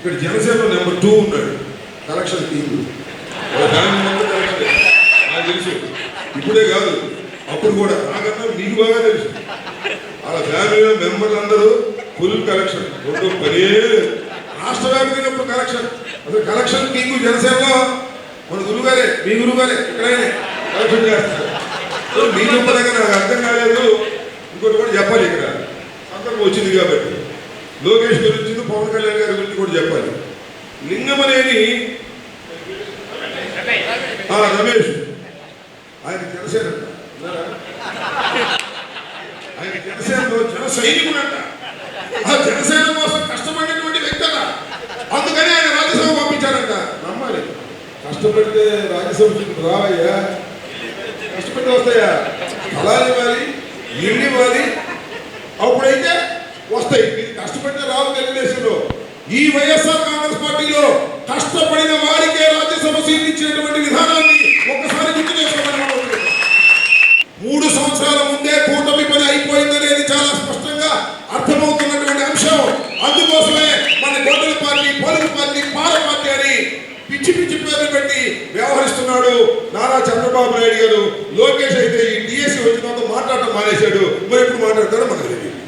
ఇక్కడ జనసేన నెంబర్ 2 ఉన్నాడు collection team. నాకు తెలుసు, ఇప్పుడే కాదు అప్పుడు కూడా, నాకన్నా మీకు బాగా తెలుసు. వాళ్ళ ఫ్యామిలీ మెంబర్లు అందరూ ఫుల్ కలెక్షన్, రెండు పనే రాష్ట్ర వ్యాప్తంగా కలెక్షన్. అసలు కలెక్షన్ టీము జనసేనలో మన గురుగారే, మీ గురుగారే ఎక్కడైనా కలెక్షన్ చేస్తారు. మీ చెప్పలేక నాకు అర్థం కాలేదు. ఇంకోటి కూడా చెప్పాలి, ఇక్కడ సందర్భం వచ్చింది కాబట్టి లోకేష్ గురించి, పవన్ కళ్యాణ్ గారి గురించి కూడా చెప్పాలి. లింగమనేని రమేష్, ఆయన జనసేన, ఆయన జనసేనలో జన సైనికుడు అంట. ఆ జనసేన కోసం కష్టపడినటువంటి వ్యక్తి అట. అందుకని ఆయన రాజ్యసభ పంపించారంట. నమ్మాలి, కష్టపడితే రాజ్యసభ రావయ్యా, కష్టపడి వస్తాయా, ఫలాలు ఇవ్వాలి, ఇల్లు ఇవ్వాలి, అప్పుడైతే వస్తాయి. ఇది కష్టపడితే రావు తెలుగుదేశంలో. ఈ వైఎస్ఆర్ కాంగ్రెస్ పార్టీలో కష్టపడిన వారికే రాజ్యసభ సీట్లు ఇచ్చినటువంటి విధానాన్ని ఒక్కసారి గుర్తు చేసుకోమని 3 సంవత్సరాల ముందే కూటమి పని అయిపోయిందనేది చాలా స్పష్టంగా అర్థమవుతున్నటువంటి అంశం. అందుకోసమే మన గొడ్డల పార్టీ, పొలుగు పార్టీ, పాల పార్టీ అని పిచ్చి పిచ్చి పేర్లు పెట్టి వ్యవహరిస్తున్నాడు నారా చంద్రబాబు నాయుడు గారు. లోకేష్ అయితే ఈ డిఎస్సి వచ్చిన తర్వాత మాట్లాడటం మానేశాడు. మరి ఎప్పుడు మాట్లాడతారో